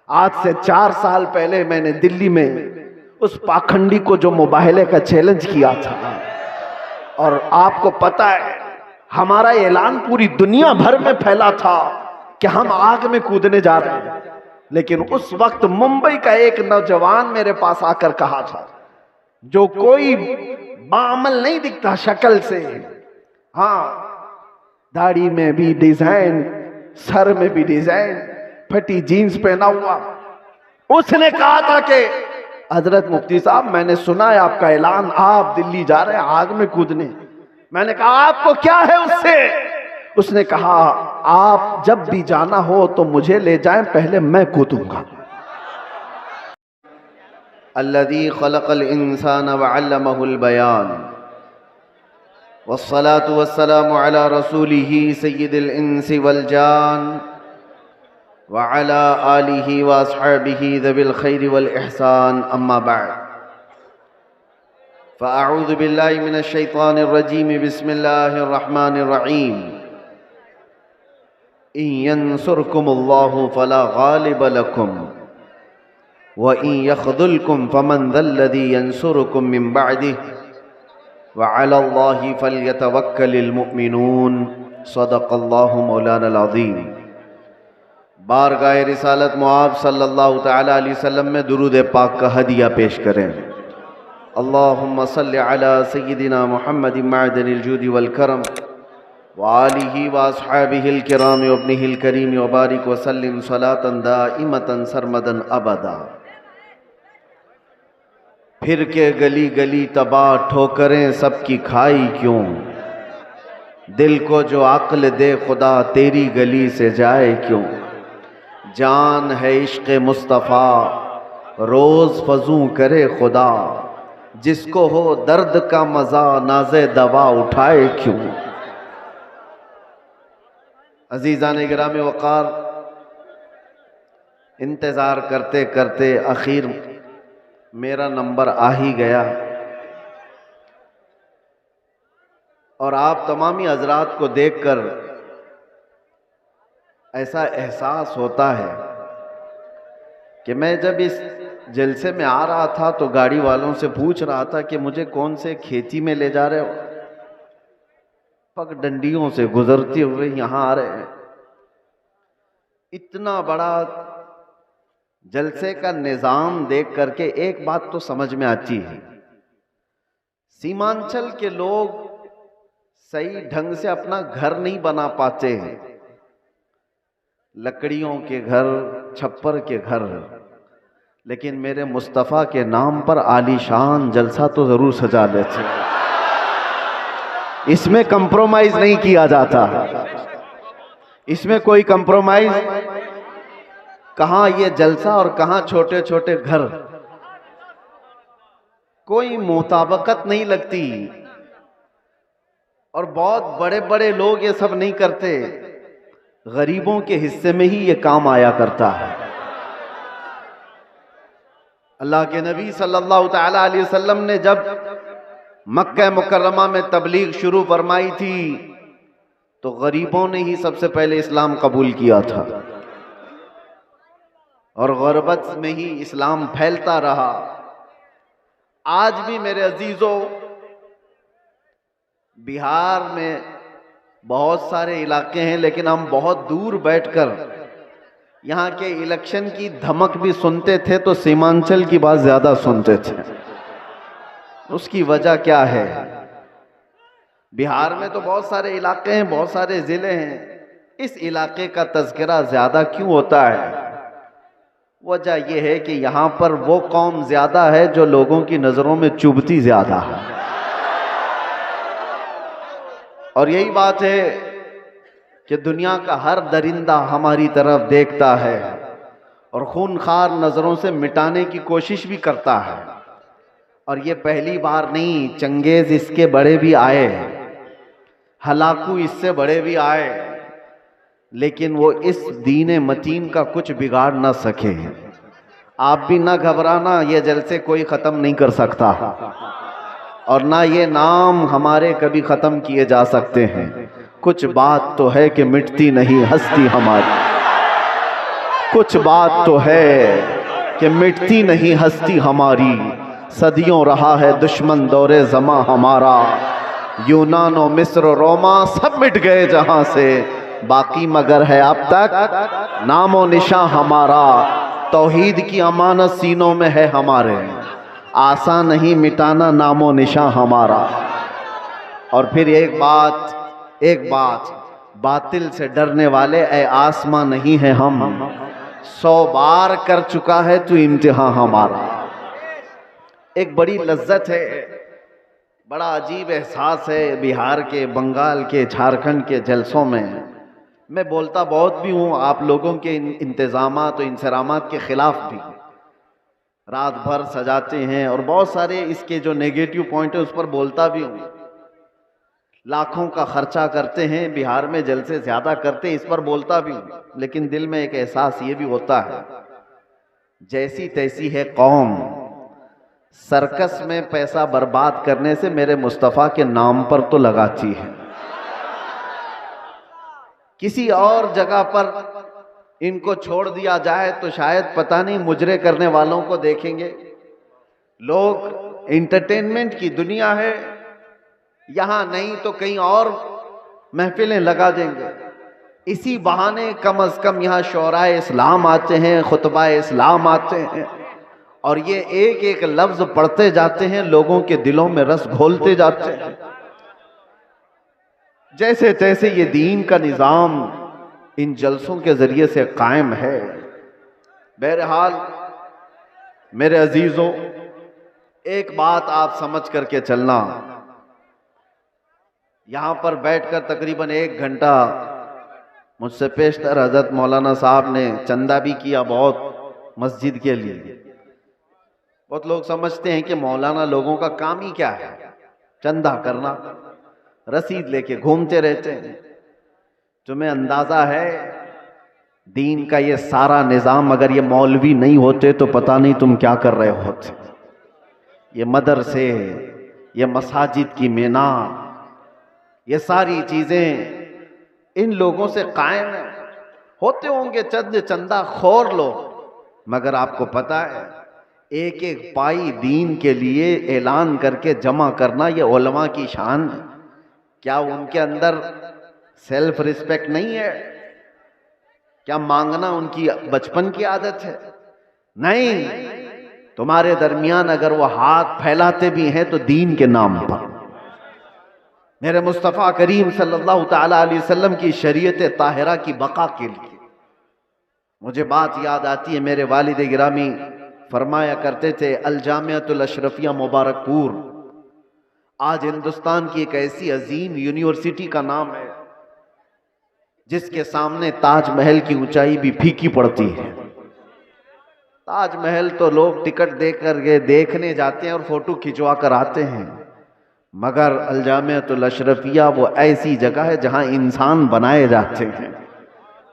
आज से 4 साल पहले मैंने दिल्ली में उस पाखंडी को जो मुबाहले का चैलेंज किया था, और आपको पता है हमारा ऐलान पूरी दुनिया भर में फैला था कि हम आग में कूदने जा रहे हैं। लेकिन उस वक्त मुंबई का एक नौजवान मेरे पास आकर कहा था, जो कोई बाअमल नहीं दिखता शक्ल से, हाँ दाढ़ी में भी डिजाइन, सर में भी डिजाइन, फटी जीन्स पहना हुआ, उसने कहा था कि हजरत मुफ्ती साहब मैंने सुना है आपका ऐलान, आप दिल्ली जा रहे हैं आग में कूदने। मैंने कहा आपको क्या है उससे? उसने कहा आप जब भी जाना हो तो मुझे ले जाएं, पहले मैं कूदूंगा। अल्लज़ी खलक़ल इंसान व अल्लमहुल बयान वस्सलातु वस्सलामु अला रसूलिही सय्यिदिल इंसी वल जान व अला आलिही व अस्हाबिही ज़विल खैरि वल इहसान, अम्मा बअद। फ़अऊज़ु बिल्लाहि मिनश शैतानिर रजीम, बिस्मिल्लाहिर रहमानिर रहीम। इन यंसुरकुमुल्लाहु फला गालिब लकुम व इन यख़ज़ुलकुम फमन ज़ल्लज़ी यंसुरुकुम मिन बअदिही व अलल्लाहि फल्यतवक्कलिल मुमिनून। सदक़ल्लाहु मौलाना अज़ीम। बारगाह रिसालत मुआब सल्लल्लाहु तआला अलैहि वसल्लम में दुरूद पाक का हदिया पेश करें। अल्लाहुम्मा सल्लि अला सय्यिदिना मुहम्मदिन मअदनिल जूदि वल करम व आलिही व अस्हाबिहिल किराम व इब्निहिल करीम व बारिक व सल्लिम सलातन दाइमतन सरमदन अबदा। फिर के गली गली तबाह ठोकरें सबकी खाई क्यों, दिल को जो अक्ल दे खुदा तेरी गली से जाए क्यों। जान है इश्क़ मुस्तफ़ा रोज़ फजू करे खुदा, जिसको हो दर्द का मज़ा नाज़े दवा उठाए क्यों। अज़ीज़ान गिराम वक़ार, इंतज़ार करते करते आखिर मेरा नंबर आ ही गया, और आप तमामी हज़रात को देखकर ऐसा एहसास होता है कि मैं जब इस जलसे में आ रहा था तो गाड़ी वालों से पूछ रहा था कि मुझे कौन से खेती में ले जा रहे हो, पगडंडियों से गुजरते हुए यहाँ आ रहे हैं। इतना बड़ा जलसे का निज़ाम देख करके एक बात तो समझ में आती है, सीमांचल के लोग सही ढंग से अपना घर नहीं बना पाते हैं, लकड़ियों के घर, छप्पर के घर, लेकिन मेरे मुस्तफ़ा के नाम पर आलीशान जलसा तो जरूर सजा लेते। इसमें कंप्रोमाइज नहीं किया जाता, इसमें कोई कंप्रोमाइज कहाँ ये जलसा और कहाँ छोटे छोटे घर, कोई मुताबकत नहीं लगती। और बहुत बड़े बड़े लोग ये सब नहीं करते, गरीबों के हिस्से में ही ये काम आया करता है। अल्लाह के नबी सल्लल्लाहु तआला अलैहि वसल्लम ने जब मक्का मुकर्रमा में तबलीग शुरू फरमाई थी तो गरीबों ने ही सबसे पहले इस्लाम कबूल किया था, और गुरबत में ही इस्लाम फैलता रहा। आज भी मेरे अजीजों, बिहार में बहुत सारे इलाके हैं, लेकिन हम बहुत दूर बैठकर यहाँ के इलेक्शन की धमक भी सुनते थे तो सीमांचल की बात ज्यादा सुनते थे। उसकी वजह क्या है? बिहार में तो बहुत सारे इलाके हैं, बहुत सारे जिले हैं, इस इलाके का तज़किरा ज्यादा क्यों होता है? वजह यह है कि यहाँ पर वो कौम ज्यादा है जो लोगों की नजरों में चुभती ज्यादा है। और यही बात है कि दुनिया का हर दरिंदा हमारी तरफ देखता है और खूनखार नजरों से मिटाने की कोशिश भी करता है। और ये पहली बार नहीं, चंगेज इसके बड़े भी आए, हलाकू इससे बड़े भी आए, लेकिन वो इस दीन मतीन का कुछ बिगाड़ ना सके। आप भी ना घबराना, ये जलसे कोई ख़त्म नहीं कर सकता, और ना ये नाम हमारे कभी ख़त्म किए जा सकते हैं। कुछ बात तो है कि मिटती नहीं हस्ती हमारी, कुछ बात तो है कि मिटती नहीं हस्ती हमारी, सदियों रहा है दुश्मन दौरे ज़मा हमारा। यूनान और मिस्र रोमा सब मिट गए जहां से, बाकी मगर है अब तक नामो निशां हमारा। तौहीद की अमानत सीनों में है हमारे, आसान नहीं मिटाना नामो निशां हमारा। और फिर एक बात, बातिल से डरने वाले ए आसमां नहीं है हम, 100 बार कर चुका है तू इम्तिहान हमारा। एक बड़ी लज्जत है, बड़ा अजीब एहसास है बिहार के, बंगाल के, झारखंड के जलसों में। मैं बोलता बहुत भी हूँ आप लोगों के इंतजामात और इंसरामात के खिलाफ भी, रात भर सजाते हैं और बहुत सारे इसके जो नेगेटिव पॉइंट है उस पर बोलता भी हूँ। लाखों का खर्चा करते हैं बिहार में, जलसे ज्यादा करते हैं, इस पर बोलता भी हूँ। लेकिन दिल में एक एहसास ये भी होता है, जैसी तैसी है कौम, सर्कस में पैसा बर्बाद करने से मेरे मुस्तफ़ा के नाम पर तो लगाती है। किसी और जगह पर इनको छोड़ दिया जाए तो शायद पता नहीं मुजरे करने वालों को देखेंगे लोग। एंटरटेनमेंट की दुनिया है, यहां नहीं तो कहीं और महफिलें लगा देंगे। इसी बहाने कम से कम यहाँ शोराए इस्लाम आते हैं, खुतबा इस्लाम आते हैं, और ये एक एक लफ्ज पढ़ते जाते हैं, लोगों के दिलों में रस घोलते जाते हैं। जैसे तैसे ये दीन का निज़ाम इन जलसों के जरिए से कायम है। बहरहाल मेरे अजीजों, एक बात आप समझ करके चलना, यहां पर बैठकर तकरीबन 1 घंटा मुझसे पेशतर हजरत मौलाना साहब ने चंदा भी किया बहुत मस्जिद के लिए। बहुत लोग समझते हैं कि मौलाना लोगों का काम ही क्या है, चंदा करना, रसीद लेके घूमते रहते हैं। तुम्हें अंदाजा है दीन का ये सारा निज़ाम अगर ये मौलवी नहीं होते तो पता नहीं तुम क्या कर रहे होते। ये मदरसे, ये मसाजिद की मीनार, ये सारी चीजें इन लोगों से कायम है। होते होंगे चंद चंदा खोर लोग, मगर आपको पता है एक एक पाई दीन के लिए ऐलान करके जमा करना ये उलमा की शान है। क्या उनके अंदर सेल्फ रिस्पेक्ट नहीं है? क्या मांगना उनकी बचपन की आदत है? नहीं, तुम्हारे दरमियान अगर वो हाथ फैलाते भी हैं तो दीन के नाम पर। मेरे मुस्तफ़ा करीम सल्लल्लाहु ताला अलैहि वसल्लम की शरीयत ताहिरा की बका के लिए मुझे बात याद आती है। मेरे वालिद गिरामी फरमाया करते थे, अल जामियातुल अशरफिया मुबारकपुर आज हिंदुस्तान की एक ऐसी अजीम यूनिवर्सिटी का नाम है जिसके सामने ताजमहल की ऊंचाई भी फीकी पड़ती है। ताजमहल तो लोग टिकट देकर के देखने जाते हैं और फोटो खिंचवा कर आते हैं, मगर अल जामियातुल अशरफिया वो ऐसी जगह है जहां इंसान बनाए जाते हैं।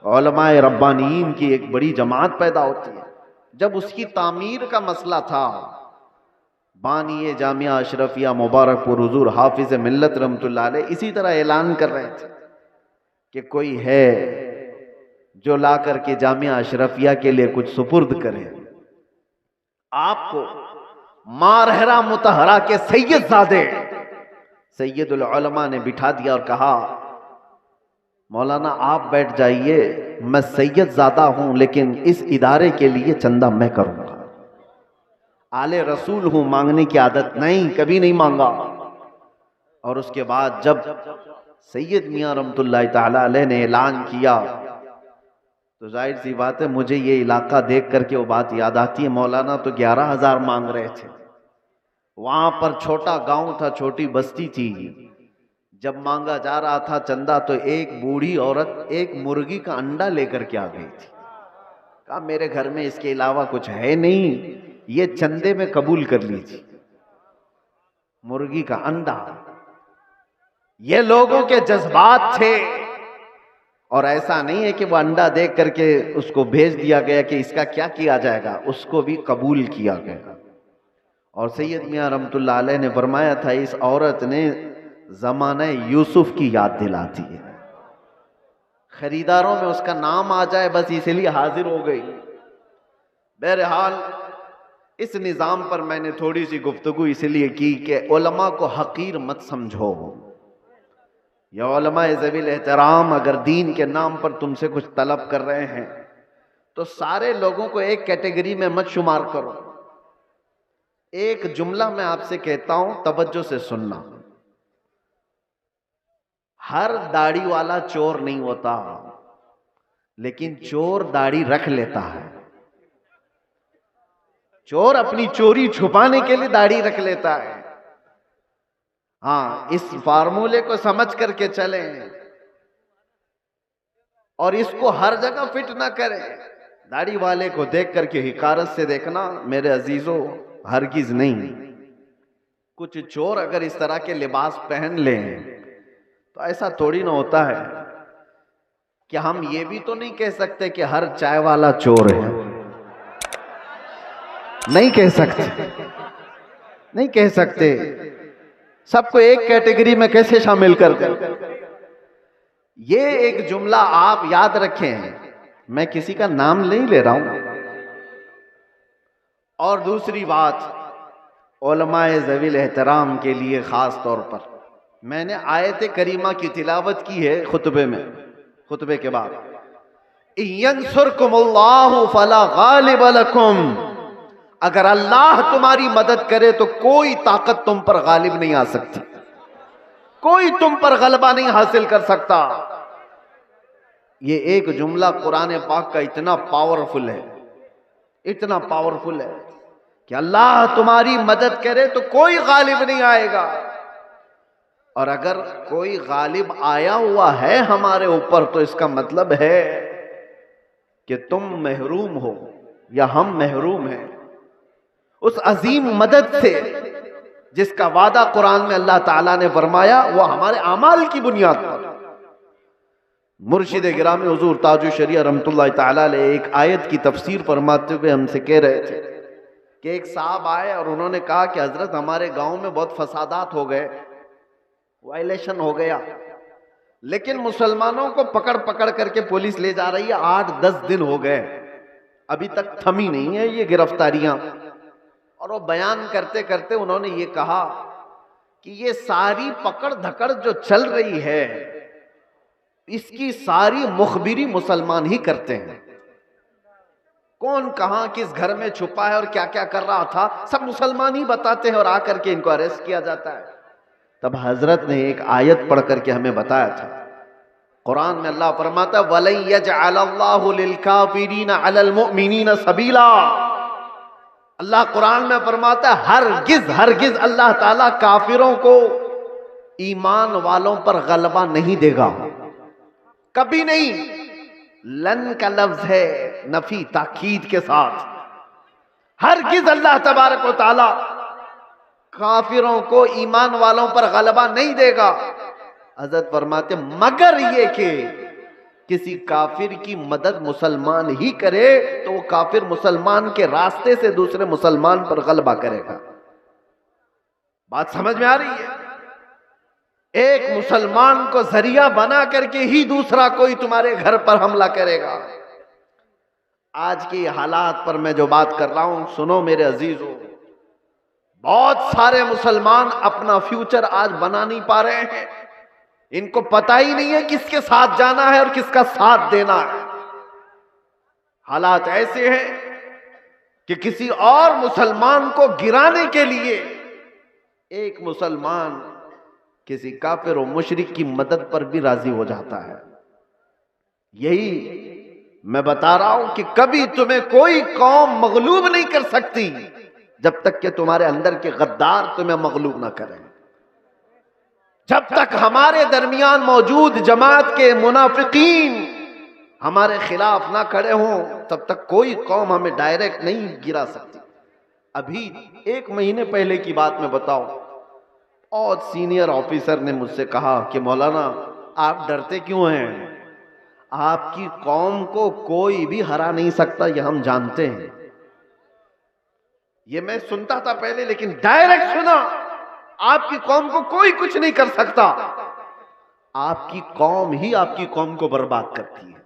उलमाए रब्बानीन की एक बड़ी जमात पैदा होती है। जब उसकी तामीर का मसला था, बानी जामिया अशरफिया मुबारकपुर हुजूर हाफिज मिल्लत रहमतुल्लाह अलैह इसी तरह ऐलान कर रहे थे कि कोई है जो ला करके जामिया अशरफिया के लिए कुछ सुपुर्द करे। आपको मारहरा मुतहरा के सैयदजादे सैयदुल उलमा ने बिठा दिया और कहा, मौलाना आप बैठ जाइए, मैं सैयदजादा हूं लेकिन इस इदारे के लिए चंदा मैं करूंगा। आले रसूल हूं, मांगने की आदत नहीं, कभी नहीं मांगा। और उसके बाद जब सैयद मियां रहमतुल्लाह ताला अलैह ने ऐलान किया तो जाहिर सी बात है मुझे ये इलाका देख करके वो बात याद आती है। मौलाना तो 11,000 मांग रहे थे। वहां पर छोटा गांव था, छोटी बस्ती थी। जब मांगा जा रहा था चंदा तो एक बूढ़ी औरत एक मुर्गी का अंडा लेकर के आ गई थी। कहा मेरे घर में इसके अलावा कुछ है नहीं, ये चंदे में कबूल कर लीजिए। मुर्गी का अंडा, ये लोगों के जज्बात थे। और ऐसा नहीं है कि वो अंडा देख करके उसको भेज दिया गया कि इसका क्या किया जाएगा, उसको भी कबूल किया गया। और सैयद मियां रहमतुल्लाह अलैह ने फरमाया था, इस औरत ने ज़माने यूसुफ की याद दिलाती है। खरीदारों में उसका नाम आ जाए बस इसलिए हाजिर हो गई। बहरहाल इस निज़ाम पर मैंने थोड़ी सी गुफ्तगू इसलिए की कि उलमा को हकीर मत समझो। या उलमा ज़वील एहतराम अगर दीन के नाम पर तुमसे कुछ तलब कर रहे हैं तो सारे लोगों को एक कैटेगरी में मत शुमार करो। एक जुमला मैं आपसे कहता हूं, तवज्जो से सुनना। हर दाढ़ी वाला चोर नहीं होता, लेकिन चोर दाढ़ी रख लेता है। चोर अपनी चोरी छुपाने के लिए दाढ़ी रख लेता है। हाँ, इस फार्मूले को समझ करके चलें और इसको हर जगह फिट ना करें। दाढ़ी वाले को देख करके हिकारत से देखना मेरे अजीजों, हरगिज नहीं। कुछ चोर अगर इस तरह के लिबास पहन लें तो ऐसा थोड़ी ना होता है कि हम ये भी तो नहीं कह सकते कि हर चाय वाला चोर है। नहीं कह सकते, नहीं कह सकते। सबको एक कैटेगरी में कैसे शामिल कर दें? ये एक जुमला आप याद रखें, मैं किसी का नाम नहीं ले रहा हूं। और दूसरी बात, उलमाए ज़वील एहतराम के लिए खास तौर पर मैंने आयत करीमा की तिलावत की है खुतबे में, खुतबे के बाद। यंसुरकुमुल्लाहु फला गालिब लकुम, अगर अल्लाह तुम्हारी मदद करे तो कोई ताकत तुम पर गालिब नहीं आ सकती, कोई तुम पर गलबा नहीं हासिल कर सकता। ये एक जुमला कुरान पाक का इतना पावरफुल है, इतना पावरफुल है कि अल्लाह तुम्हारी मदद करे तो कोई गालिब नहीं आएगा। और अगर कोई गालिब आया हुआ है हमारे ऊपर तो इसका मतलब है कि तुम महरूम हो या हम महरूम हैं उस अजीम मदद से जिसका वादा कुरान में अल्लाह ताला ने फरमाया, वो हमारे अमाल की बुनियाद पर। मुर्शिद गिरामी हुजूर ताजु शरिया रहमतुल्लाह ताला अलैह एक आयत की तफसीर फरमाते हुए हमसे कह रहे थे कि एक साहब आए और उन्होंने कहा कि हजरत हमारे गांव में बहुत फसादात हो गए, वायलेशन हो गया, लेकिन मुसलमानों को पकड़ पकड़ करके पुलिस ले जा रही है, 8-10 दिन हो गए, अभी तक थमी नहीं है ये गिरफ्तारियां। और वो बयान करते करते उन्होंने ये कहा कि ये सारी पकड़ धकड़ जो चल रही है इसकी सारी मुखबिरी मुसलमान ही करते हैं। कौन कहां किस घर में छुपा है और क्या क्या कर रहा था सब मुसलमान ही बताते हैं और आकर के इनको अरेस्ट किया जाता है। तब हजरत ने एक आयत पढ़ करके हमें बताया था, कुरान में अल्लाह फरमाता है वलन यजअलल्लाहु लिलकाफिरीना अलल मुमिनीना सबीला। अल्लाह कुरान में फरमाता है हरगिज हरगिज अल्लाह ताला काफिरों को ईमान वालों पर गलबा नहीं देगा, कभी नहीं। लन का लफ्ज है नफी ताकीद के साथ, हरगिज अल्लाह तबारक व ताला काफिरों को ईमान वालों पर गलबा नहीं देगा। हजरत फरमाते मगर ये कि किसी काफिर की मदद मुसलमान ही करे तो वो काफिर मुसलमान के रास्ते से दूसरे मुसलमान पर गलबा करेगा। बात समझ में आ रही है? एक मुसलमान को जरिया बना करके ही दूसरा कोई तुम्हारे घर पर हमला करेगा। आज की हालात पर मैं जो बात कर रहा हूं सुनो मेरे अजीजों, बहुत सारे मुसलमान अपना फ्यूचर आज बना नहीं पा रहे हैं, इनको पता ही नहीं है किसके साथ जाना है और किसका साथ देना है। हालात ऐसे हैं कि किसी और मुसलमान को गिराने के लिए एक मुसलमान किसी काफिर और मुशरिक की मदद पर भी राजी हो जाता है। यही मैं बता रहा हूं कि कभी तुम्हें कोई कौम मगलूब नहीं कर सकती जब तक कि तुम्हारे अंदर के गद्दार तुम्हें मगलूब ना करें। जब तक हमारे दरमियान मौजूद जमात के मुनाफिकीन हमारे खिलाफ ना खड़े हों तब तक कोई कौम हमें डायरेक्ट नहीं गिरा सकती। अभी 1 महीने पहले की बात मैं बताऊं, बहुत सीनियर ऑफिसर ने मुझसे कहा कि मौलाना आप डरते क्यों हैं, आपकी कौम को कोई भी हरा नहीं सकता, ये हम जानते हैं। ये मैं सुनता था पहले, लेकिन डायरेक्ट सुना आपकी कौम को कोई कुछ नहीं कर सकता। आपकी कौम ही आपकी कौम को बर्बाद करती है,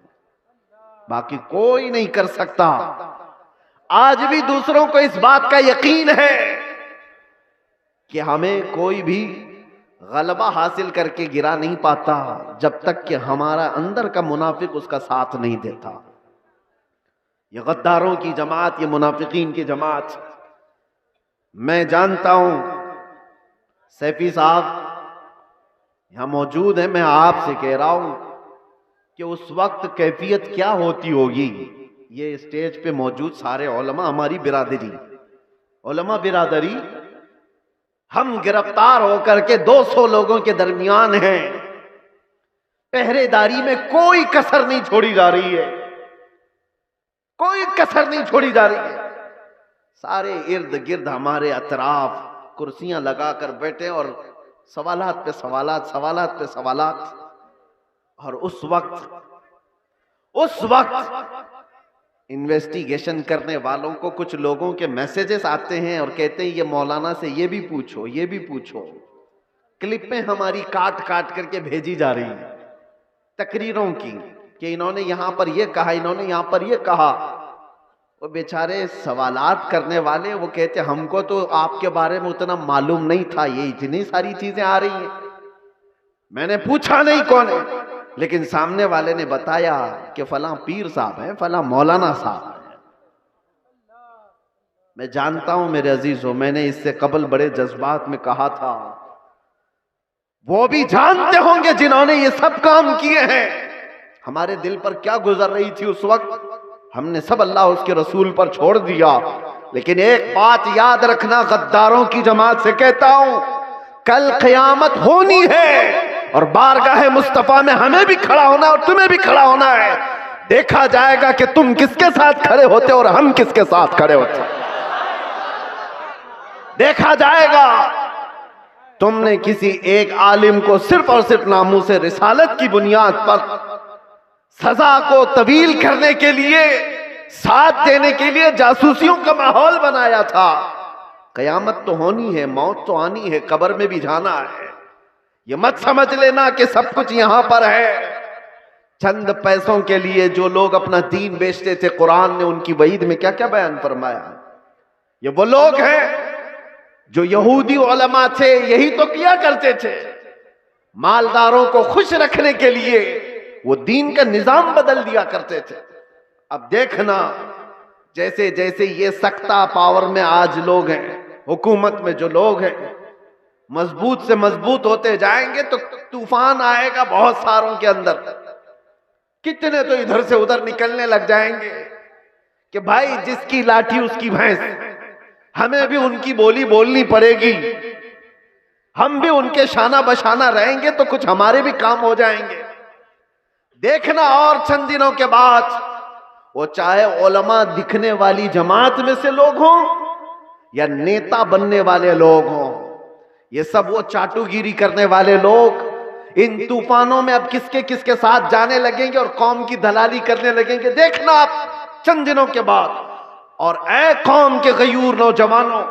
बाकी कोई नहीं कर सकता। आज भी दूसरों को इस बात का यकीन है कि हमें कोई भी गलबा हासिल करके गिरा नहीं पाता जब तक कि हमारा अंदर का मुनाफिक उसका साथ नहीं देता। ये गद्दारों की जमात, ये मुनाफिकीन की जमात, मैं जानता हूं सैफी साहब यहां मौजूद है, मैं आपसे कह रहा हूं कि उस वक्त कैफियत क्या होती होगी। ये स्टेज पे मौजूद सारे उलमा, हमारी बिरादरी, उलमा बिरादरी, हम गिरफ्तार होकर के 200 लोगों के दरमियान हैं, पहरेदारी में कोई कसर नहीं छोड़ी जा रही है, कोई कसर नहीं छोड़ी जा रही है। सारे इर्द गिर्द हमारे अतराफ कुर्सियां लगाकर बैठे और सवालात पे सवालात, सवालात पे सवालात। और उस वक्त इन्वेस्टिगेशन करने वालों को कुछ लोगों के मैसेजेस आते हैं और कहते हैं ये मौलाना से ये भी पूछो, ये भी पूछो। क्लिपें हमारी काट काट करके भेजी जा रही है तकरीरों की कि इन्होंने यहां पर ये कहा, इन्होंने यहां पर ये कहा। वो बेचारे सवालात करने वाले वो कहते हमको तो आपके बारे में उतना मालूम नहीं था, ये इतनी सारी चीजें आ रही हैं। मैंने पूछा नहीं कौन है, लेकिन सामने वाले ने बताया कि फलां पीर साहब हैं, फलां मौलाना साहब हैं। मैं जानता हूं मेरे अजीजों, मैंने इससे कबल बड़े जज्बात में कहा था, वो भी जानते होंगे जिन्होंने ये सब काम किए हैं हमारे दिल पर क्या गुजर रही थी उस वक्त। हमने सब अल्लाह उसके रसूल पर छोड़ दिया। लेकिन एक बात याद रखना, गद्दारों की जमात से कहता हूं, कल क़यामत होनी है और बारगाह मुस्तफा में हमें भी खड़ा होना और तुम्हें भी खड़ा होना है। देखा जाएगा कि तुम किसके साथ खड़े होते और हम किसके साथ खड़े होते। देखा जाएगा। तुमने किसी एक आलिम को सिर्फ और सिर्फ नामूसे रिसालत की बुनियाद पर सजा को तवील करने के लिए, साथ देने के लिए जासूसियों का माहौल बनाया था। कयामत तो होनी है, मौत तो आनी है, कब्र में भी जाना है। ये मत समझ लेना कि सब कुछ यहां पर है। चंद पैसों के लिए जो लोग अपना दीन बेचते थे, कुरान ने उनकी वईद में क्या क्या बयान फरमाया। ये वो लोग हैं जो यहूदी उलमा थे, यही तो किया करते थे। मालदारों को खुश रखने के लिए वो दीन का निजाम बदल दिया करते थे। अब देखना, जैसे जैसे ये सख्ता पावर में आज लोग हैं, हुकूमत में जो लोग हैं, मजबूत से मजबूत होते जाएंगे तो तूफान आएगा बहुत सारों के अंदर। कितने तो इधर से उधर निकलने लग जाएंगे कि भाई जिसकी लाठी उसकी भैंस, हमें भी उनकी बोली बोलनी पड़ेगी, हम भी उनके शाना बशाना रहेंगे तो कुछ हमारे भी काम हो जाएंगे। देखना, और चंद दिनों के बाद वो चाहे उलमा दिखने वाली जमात में से लोग हों या नेता बनने वाले लोग हों, ये सब वो चाटुगिरी करने वाले लोग इन तूफानों में अब किसके किसके साथ जाने लगेंगे और कौम की दलाली करने लगेंगे। देखना आप चंद दिनों के बाद। और ऐ कौम के गयूर नौजवानों,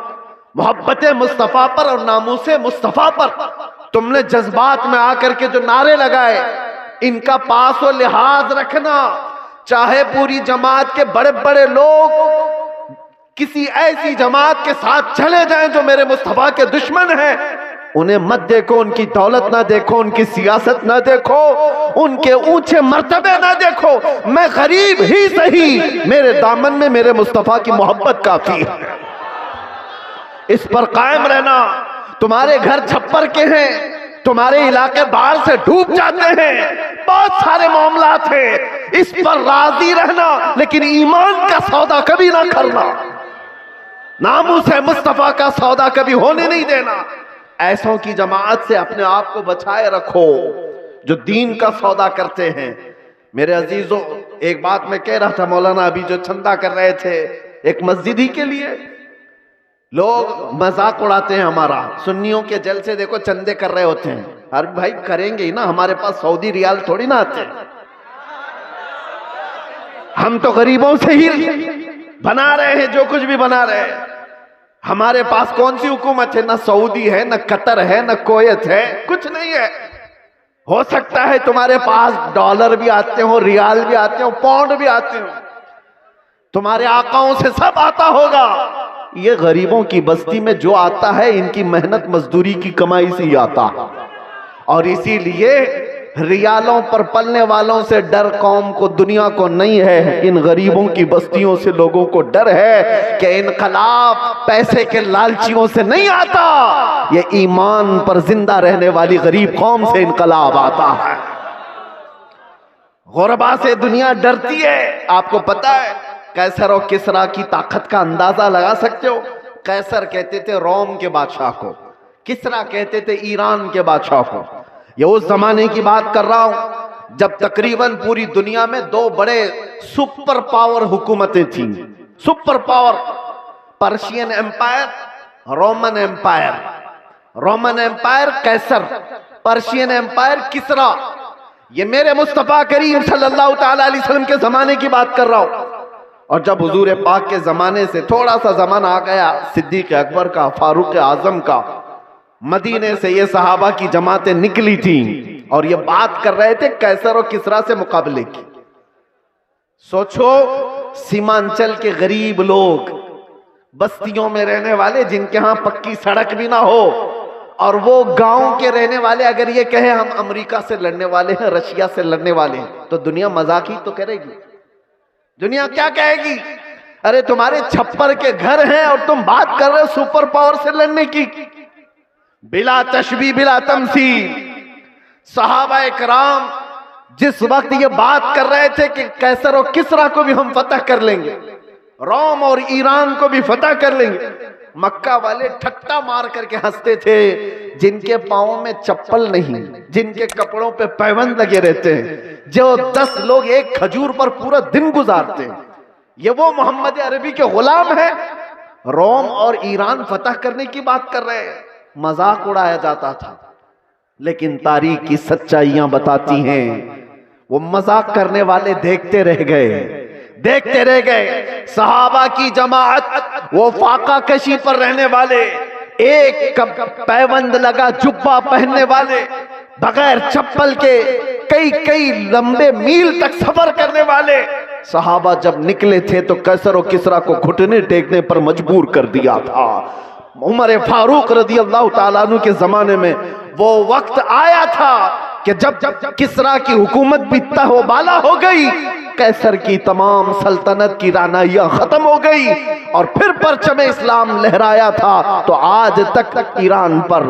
मोहब्बत मुस्तफा पर और नामूसे मुस्तफा पर तुमने जज्बात में आकर के जो नारे लगाए, इनका पास व लिहाज रखना। चाहे पूरी जमात के बड़े बड़े लोग किसी ऐसी जमात के साथ चले जाएं जो मेरे मुस्तफा के दुश्मन हैं, उन्हें मत देखो, उनकी दौलत ना देखो, उनकी सियासत ना देखो, उनके ऊंचे मर्तबे ना देखो। मैं गरीब ही सही, मेरे दामन में मेरे मुस्तफा की मोहब्बत काफी है। इस पर कायम रहना। तुम्हारे घर छप्पर के हैं, तुम्हारे इलाके बाढ़ से डूब जाते हैं, बहुत सारे मामलात हैं, इस पर राजी रहना, लेकिन ईमान का सौदा कभी ना करना। नामूसे मुस्तफा का सौदा कभी होने नहीं देना। ऐसों की जमात से अपने आप को बचाए रखो जो दीन का सौदा करते हैं। मेरे अजीजों, एक बात मैं कह रहा था, मौलाना अभी जो चंदा कर रहे थे एक मस्जिद ही के लिए, लोग मजाक उड़ाते हैं हमारा। सुन्नियों के जलसे देखो चंदे कर रहे होते हैं। अरे भाई करेंगे ही ना, हमारे पास सऊदी रियाल थोड़ी ना आते, हम तो गरीबों से ही बना रहे हैं जो कुछ भी बना रहे हैं। हमारे पास कौन सी हुकूमत है? ना सऊदी है, ना कतर है, ना कुवैत है, कुछ नहीं है। हो सकता है तुम्हारे पास डॉलर भी आते हो, रियाल भी आते हो, पाउंड भी आते हो, तुम्हारे आकाओं से सब आता होगा। ये गरीबों की बस्ती में जो आता है इनकी मेहनत मजदूरी की कमाई से ही आता है। और इसीलिए रियालों पर पलने वालों से डर कौम को, दुनिया को नहीं है, इन गरीबों की बस्तियों से लोगों को डर है कि इनकलाब पैसे के लालचियों से नहीं आता, ये ईमान पर जिंदा रहने वाली गरीब कौम से इनकलाब आता है। गुरबा से दुनिया डरती है। आपको पता है कैसर और किसरा की ताकत का अंदाजा लगा सकते हो? कैसर कहते थे रोम के बादशाह को, किसरा कहते थे ईरान के बादशाह को। ये उस जमाने की बात कर रहा हूं जब तकरीबन पूरी दुनिया में दो बड़े सुपर पावर हुकूमतें थीं। Super power, Persian empire, Roman empire. Roman empire कैसर, पर्शियन एम्पायर किसरा। ये मेरे मुस्तफा करीम सल्लल्लाहु ताला अलैहि वसल्लम के जमाने की बात कर रहा हूं। और जब हुजूर पाक के जमाने से थोड़ा सा जमाना आ गया, सिद्दीक अकबर का, फारूक आजम का, मदीने से ये सहाबा की जमातें निकली थी और ये बात कर रहे थे कैसर और किसरा से मुकाबले की। सोचो, सीमांचल के गरीब लोग, बस्तियों में रहने वाले, जिनके यहां पक्की सड़क भी ना हो, और वो गांव के रहने वाले अगर ये कहे हम अमेरिका से लड़ने वाले हैं, रशिया से लड़ने वाले हैं, तो दुनिया मजाक ही तो करेगी। दुनिया क्या कहेगी? अरे तुम्हारे छप्पर के घर हैं और तुम बात कर रहे हो सुपर पावर से लड़ने की। बिला तशबी बिला तमसील सहाबा इकराम जिस वक्त ये बात कर रहे थे कि कैसर और किसरा को भी हम फतह कर लेंगे, रोम और ईरान को भी फतह कर लेंगे, मक्का वाले ठट्टा मार करके हंसते थे। जिनके पांवों में चप्पल नहीं, जिनके कपड़ों पे पैबंद लगे रहते हैं, जो 10 लोग एक खजूर पर पूरा दिन गुजारते हैं, ये वो मोहम्मद अरबी के गुलाम हैं। रोम और ईरान फतह करने की बात कर रहे हैं। मजाक उड़ाया जाता था, लेकिन तारीख की सच्चाइयां बताती हैं वो मजाक करने वाले देखते रह गए, देखते रह गए। सहाबा की जमाअत, वो फाका कशी पर रहने वाले, एक पैबंद लगा जुब्बा पहनने वाले, बगैर चप्पल के कई कई लंबे मील तक सफर करने वाले सहाबा जब निकले थे तो कैसर और किसरा को घुटने टेकने पर मजबूर कर दिया था। उमर फारूक रदी अल्लाह ताला अन्हु के जमाने में वो वक्त आया था कि जब किसरा की हुकूमत भी तहबाला हो गई, कैसर की तमाम सल्तनत की रानाइयां खत्म हो गई और फिर परचम इस्लाम लहराया था, तो आज तक ईरान पर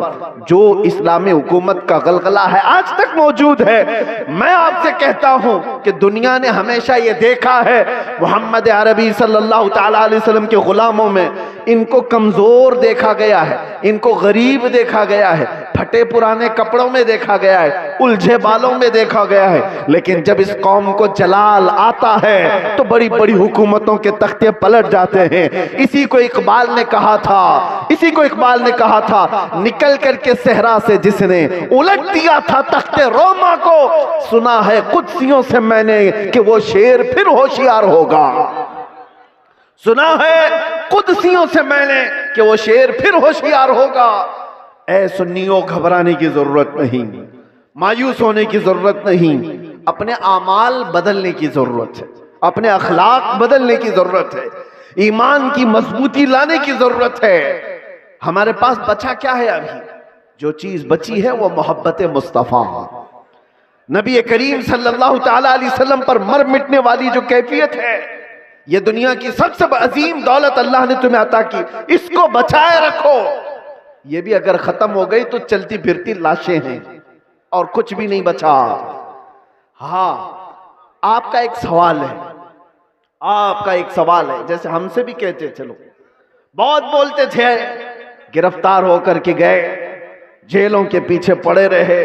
जो इस्लामी हुकूमत का गलगला है आज तक मौजूद है। मैं आपसे कहता हूं कि दुनिया ने हमेशा ये देखा है मोहम्मद अरबी सल्लल्लाहु ताला अलैहि वसल्लम के गुलामों में इनको कमजोर देखा गया है, इनको गरीब देखा गया है, फटे पुराने कपड़ों में देखा गया है, उलझे बालों में देखा गया है। लेकिन जब इस कौम को जलाल आता है तो बड़ी बड़ी हुकूमतों के तख्ते पलट जाते हैं। इसी को इकबाल ने कहा था, इसी को इकबाल ने कहा था, निकल करके सहरा से जिसने उलट दिया था तख्ते रोमा को, सुना है कुदसियों से मैंने कि वो शेर फिर होशियार होगा। सुना है कुदसियों से मैंने कि वो शेर फिर होशियार होगा। ऐ सुन्नियों, घबराने की जरूरत नहीं, मायूस होने की जरूरत नहीं, अपने आमाल बदलने की जरूरत है, अपने अखलाक बदलने की जरूरत है, ईमान की मजबूती लाने की जरूरत है। हमारे पास बचा क्या है? अभी जो चीज बची है वो मोहब्बत मुस्तफा, नबी करीम सल्लल्लाहु ताला अलैहि वसल्लम पर मर मिटने वाली जो कैफियत है, ये दुनिया की सबसे अजीम दौलत अल्लाह ने तुम्हें अता की, इसको बचाए रखो। ये भी अगर खत्म हो गई तो चलती फिरती लाशें हैं और कुछ भी नहीं बचा। हाँ, आपका एक सवाल है, आपका एक सवाल है। जैसे हमसे भी कहते, चलो बहुत बोलते थे, गिरफ्तार होकर के गए, जेलों के पीछे पड़े रहे,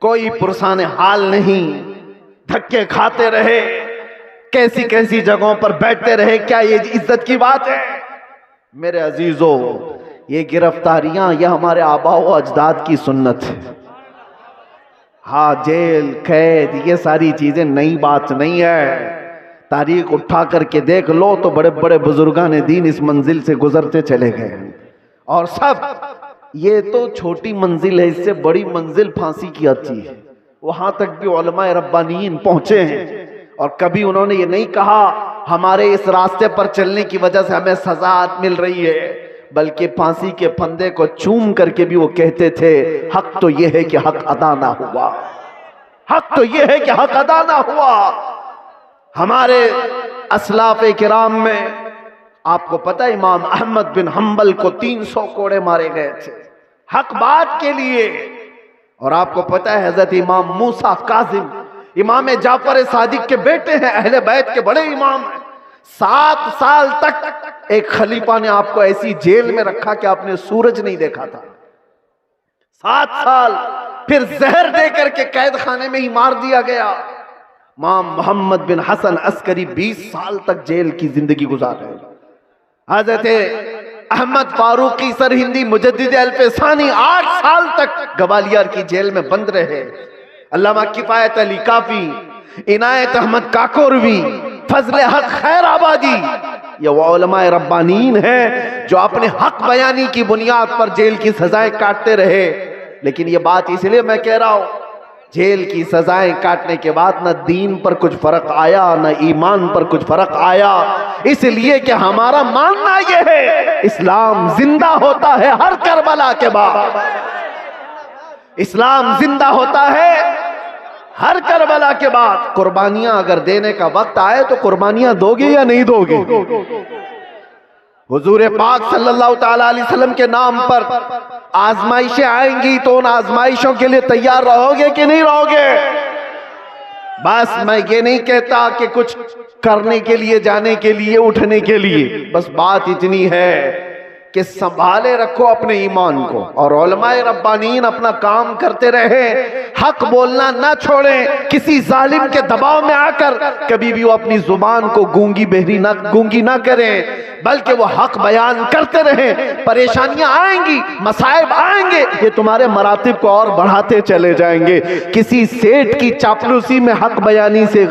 कोई पुरसान हाल नहीं, धक्के खाते रहे, कैसी कैसी जगहों पर बैठते रहे। क्या ये इज्जत की बात है? मेरे अजीजों, ये गिरफ्तारियां यह हमारे आबा व अजदाद की सुन्नत है। हाँ, जेल, कैद, ये सारी चीजें नई बात नहीं है। तारीख उठा करके देख लो तो बड़े बड़े बुजुर्गान दीन इस मंजिल से गुजरते चले गए, और सब ये तो छोटी मंजिल है, इससे बड़ी मंजिल फांसी की आती है। वहां तक भी उलमाए रब्बानीन पहुंचे हैं। और कभी उन्होंने ये नहीं कहा हमारे इस रास्ते पर चलने की वजह से हमें सजा मिल रही है, बल्कि फांसी के फंदे को चूम करके भी वो कहते थे हक तो ये है कि हक अदा ना हुआ, हक तो ये है कि हक अदा ना हुआ। हमारे असलाफ किराम में आपको पता है इमाम अहमद बिन हम्बल को 300 कोड़े मारे गए थे हक बात के लिए। और आपको पता है हजरत इमाम मूसा काजिम इमाम जाफर सादिक के बेटे हैं, अहले बैत के बड़े इमाम हैं। 7 साल तक एक खलीफा ने आपको ऐसी जेल में रखा कि आपने सूरज नहीं देखा था। 7 साल फिर जहर दे करके कैद खाने में ही मार दिया गया। इमाम मोहम्मद बिन हसन अस्करी 20 साल तक जेल की जिंदगी गुजारे। हजरत अहमद फारूकी सरहिंदी मुजद्दिद अल्फसानी 8 साल तक ग्वालियर की जेल में बंद रहे। अल्लामा किफायत अली काफी, इनायत अहमद काकोरवी, फजल हक खैर आबादी, ये वो उलमाए रब्बानीन हैं जो अपने हक बयानी की बुनियाद पर जेल की सजाएं काटते रहे। लेकिन ये बात इसलिए मैं कह रहा हूं, जेल की सजाएं काटने के बाद न दीन पर कुछ फर्क आया न ईमान पर कुछ फर्क आया, इसलिए कि हमारा मानना यह है इस्लाम जिंदा होता है हर करबला के बाद। इस्लाम जिंदा होता है हर करबला के बाद। कुर्बानियां अगर देने का वक्त आए तो कुर्बानियां दोगे या नहीं दोगे? हुजूर पाक सल्लल्लाहु ताला अलैहि वसल्लम के नाम पर आजमाइशें आएंगी तो उन आजमाइशों के लिए तैयार रहोगे कि नहीं रहोगे? बस मैं ये नहीं कहता कि कुछ करने के लिए, जाने के लिए, उठने के लिए, बस बात इतनी है कि संभाले रखो अपने ईमान को और उलमाए रब्बानीन अपना काम करते रहे, हक बोलना ना छोड़ें। किसी जालिम के दबाव में आकर कभी भी वो अपनी जुबान को गूंगी ना करें, बल्कि वो हक बयान करते रहें। परेशानियां आएंगी, मसाइब आएंगे, ये तुम्हारे मरातिब को और बढ़ाते चले जाएंगे। किसी सेठ की चापलूसी में हक बयानी से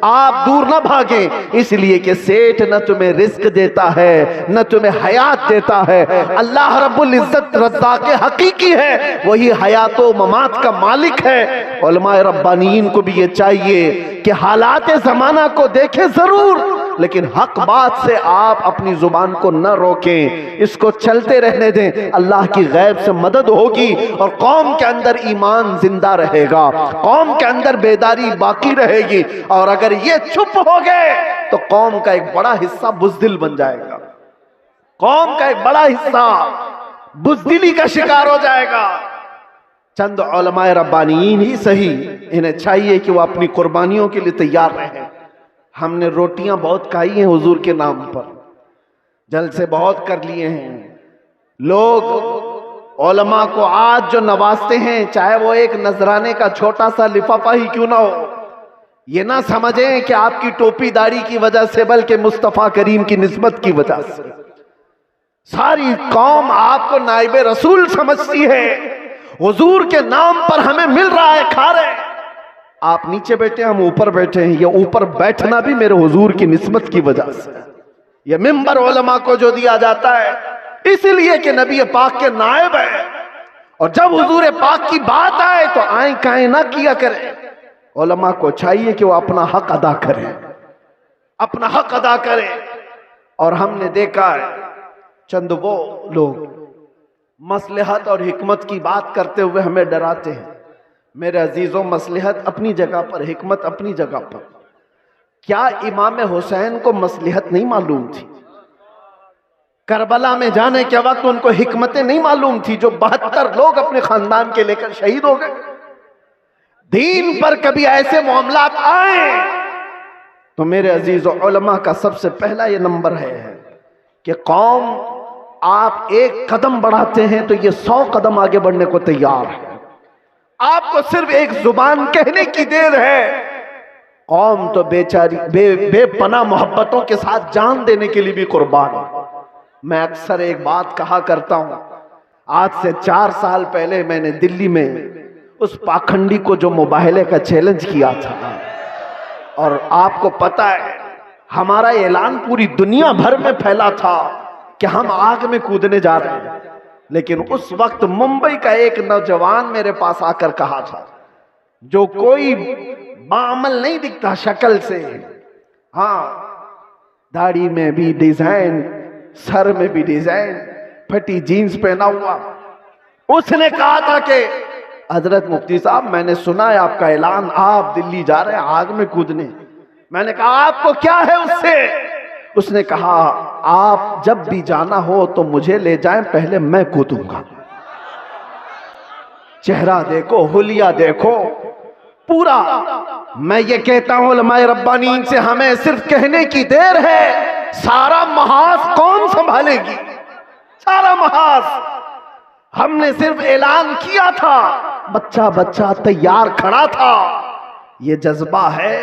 आप दूर ना भागें, इसलिए कि सेठ न तुम्हें रिस्क देता है न तुम्हें हयात देता है। अल्लाह रब्बुल इज्जत रज़्ज़ाक़ हकीकी है, वही हयातो ममात का मालिक है। उलमाए रब्बानीन को भी ये चाहिए कि हालात ज़माना को देखें जरूर, लेकिन हक बात से आप अपनी जुबान को न रोकें, इसको चलते रहने दें। अल्लाह की गैब से मदद होगी और कौम के अंदर ईमान जिंदा रहेगा, कौम के अंदर बेदारी बाकी रहेगी। और अगर ये चुप हो गए तो कौम का एक बड़ा हिस्सा बुज़दिल बन जाएगा, कौम का एक बड़ा हिस्सा बुज़दिली का शिकार हो जाएगा। चंद उलमाए रब्बानीन ही सही, इन्हें चाहिए कि वो अपनी कुर्बानियों के लिए तैयार रहें। हमने रोटियां बहुत खाई हैं हुजूर के नाम पर, जलसे बहुत कर लिए हैं। लोग उलमा को आज जो नवाजते हैं, चाहे वो एक नजराने का छोटा सा लिफाफा ही क्यों ना हो, ये ना समझें कि आपकी टोपी दाढ़ी की वजह से, बल्कि मुस्तफा करीम की निस्बत की वजह से सारी कौम आपको नाइबे रसूल समझती है। हुजूर के नाम पर हमें मिल रहा है, खा रहे। आप नीचे बैठे, हम ऊपर बैठे हैं। ये ऊपर बैठना भी मेरे हुजूर की निस्बत की वजह से। ये मिंबर उलमा को जो दिया जाता है इसलिए कि नबी पाक के नायब है, और जब हुजूर पाक की बात आए तो आए काए ना किया करें। उलमा को चाहिए कि वो अपना हक अदा करें, अपना हक अदा करें। और हमने देखा है चंद वो लोग मसलहत और हिकमत की बात करते हुए हमें डराते हैं। मेरे अजीजों, मसलहत अपनी जगह पर, हिकमत अपनी जगह पर। क्या इमाम हुसैन को मसलहत नहीं मालूम थी? करबला में जाने के वक्त उनको हिकमतें नहीं मालूम थी जो 72 लोग अपने खानदान के लेकर शहीद हो गए? दीन पर कभी ऐसे मामलात आए तो मेरे अजीजों, उलमा का सबसे पहला ये नंबर है कि कौम आप एक कदम बढ़ाते हैं तो ये 100 कदम आगे बढ़ने को तैयार है। आपको सिर्फ एक जुबान कहने की देर है। कौम तो बेचारी बेपनाह मोहब्बतों के साथ जान देने के लिए भी कुर्बान है। मैं अक्सर एक बात कहा करता हूं, आज से 4 साल पहले मैंने दिल्ली में उस पाखंडी को जो मुबाहले का चैलेंज किया था, और आपको पता है हमारा ऐलान पूरी दुनिया भर में फैला था कि हम आग में कूदने जा रहे हैं। लेकिन उस वक्त मुंबई का एक नौजवान मेरे पास आकर कहा था, जो कोई बाअमल नहीं दिखता शक्ल से, हाँ दाढ़ी में भी डिजाइन, सर में भी डिजाइन, फटी जीन्स पहना हुआ, उसने कहा था कि हजरत मुफ्ती साहब मैंने सुना है आपका ऐलान, आप दिल्ली जा रहे हैं आग में कूदने। मैंने कहा आपको क्या है उससे? उसने कहा आप जब भी जाना हो तो मुझे ले जाएं, पहले मैं कूदूंगा। चेहरा देखो, हुलिया देखो पूरा। मैं ये कहता हूं उलमाए रब्बानीन से, हमें सिर्फ कहने की देर है, सारा महाज कौन संभालेगी? सारा महाज हमने सिर्फ ऐलान किया था, बच्चा बच्चा तैयार खड़ा था। ये जज्बा है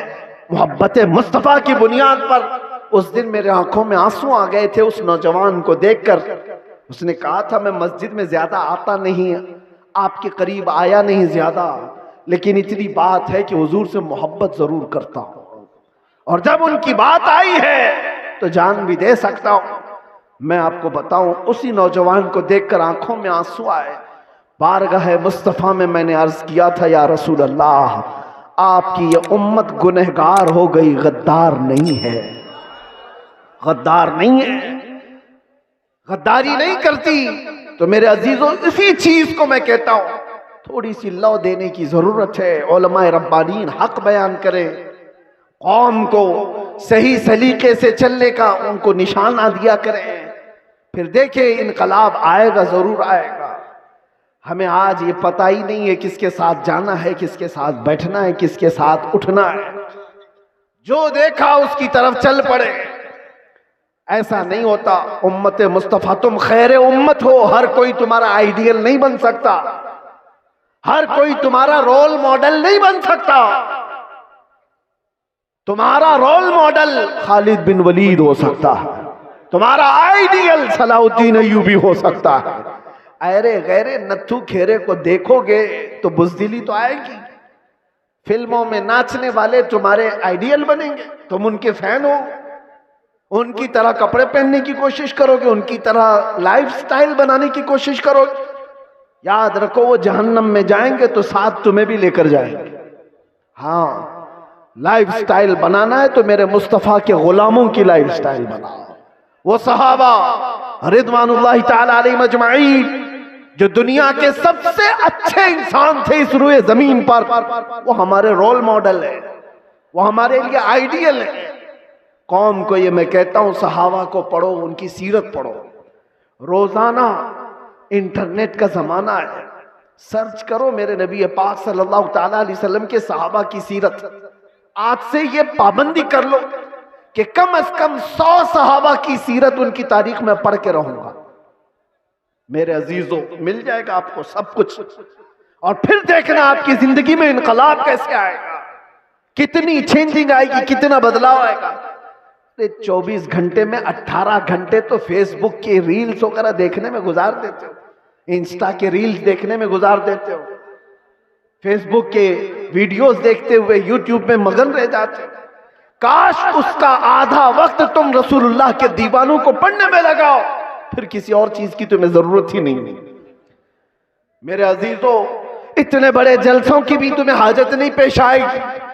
मोहब्बत मुस्तफा की बुनियाद पर। उस दिन मेरे आंखों में आंसू आ गए थे उस नौजवान को देखकर। उसने कहा था मैं मस्जिद में ज्यादा आता नहीं, आपके करीब आया नहीं ज्यादा, लेकिन इतनी बात है कि हुजूर से मोहब्बत जरूर करता हूं, और जब उनकी बात आई है तो जान भी दे सकता हूं। मैं आपको बताऊं, उसी नौजवान को देखकर आंखों में आंसू आए। बारगाह मुस्तफा में मैंने अर्ज किया था, या रसूल अल्लाह आपकी ये उम्मत गुनहगार हो गई, गद्दार नहीं है, गद्दार नहीं है, गद्दारी नहीं करती। तो मेरे अजीजों, इसी चीज को मैं कहता हूं, थोड़ी सी लौ देने की जरूरत है। उलमाए रब्बानीन हक बयान करें, कौम को सही सलीके से चलने का उनको निशाना दिया करें, फिर देखें इनकलाब आएगा, जरूर आएगा। हमें आज ये पता ही नहीं है किसके साथ जाना है, किसके साथ बैठना है, किसके साथ उठना है। जो देखा उसकी तरफ चल पड़े, ऐसा नहीं होता। उम्मत मुस्तफा तुम खैर उम्मत हो, हर कोई तुम्हारा आइडियल नहीं बन सकता, हर कोई तुम्हारा रोल मॉडल नहीं बन सकता। तुम्हारा रोल मॉडल खालिद बिन वलीद हो सकता है, तुम्हारा आइडियल सलाउद्दीन अय्यूबी हो सकता है। अरे गैरे नत्थू खेरे को देखोगे तो बुज़दिली तो आएगी। फिल्मों में नाचने वाले तुम्हारे आइडियल बनेंगे, तुम उनके फैन हो, उनकी तरह कपड़े पहनने की कोशिश करोगे, उनकी तरह लाइफस्टाइल बनाने की कोशिश करोगे। याद रखो वो जहन्नम में जाएंगे तो साथ तुम्हें भी लेकर जाएंगे। हाँ, लाइफस्टाइल बनाना है तो मेरे मुस्तफा के गुलामों की लाइफस्टाइल बनाओ। वो सहाबा रिदवानुल्लाहि ताला अलैहिम अजमाइन जो दुनिया के सबसे अच्छे इंसान थे इस रुए जमीन पर, वो हमारे रोल मॉडल है, वो हमारे लिए आइडियल है। कौम को ये मैं कहता हूं, सहाबा को पढ़ो, उनकी सीरत पढ़ो। रोजाना इंटरनेट का जमाना है, सर्च करो मेरे नबी पाक सल्लल्लाहु ताला अलैहि वसल्लम के सहाबा की सीरत। आज से ये पाबंदी कर लो कि कम से कम 100 सहाबा की सीरत, उनकी तारीख में पढ़ के रहूंगा। मेरे अजीजों, मिल जाएगा आपको सब कुछ, और फिर देखना आपकी जिंदगी में इनकलाब कैसे आएगा, कितनी चेंजिंग आएगी, कितना बदलाव आएगा। 24 घंटे में 18 घंटे तो फेसबुक के रील्स वगैरह देखने में गुजार देते हो, इंस्टा के रील्स देखने में गुजार देते हो, फेसबुक के वीडियोस देखते हुए यूट्यूब में मगन रह जाते हो। काश उसका आधा वक्त तुम रसूलुल्लाह के दीवानों को पढ़ने में लगाओ, फिर किसी और चीज की तुम्हें जरूरत ही नहीं। मेरे अजीजों, इतने बड़े जलसों की भी तुम्हें हाजत नहीं पेश आएगी।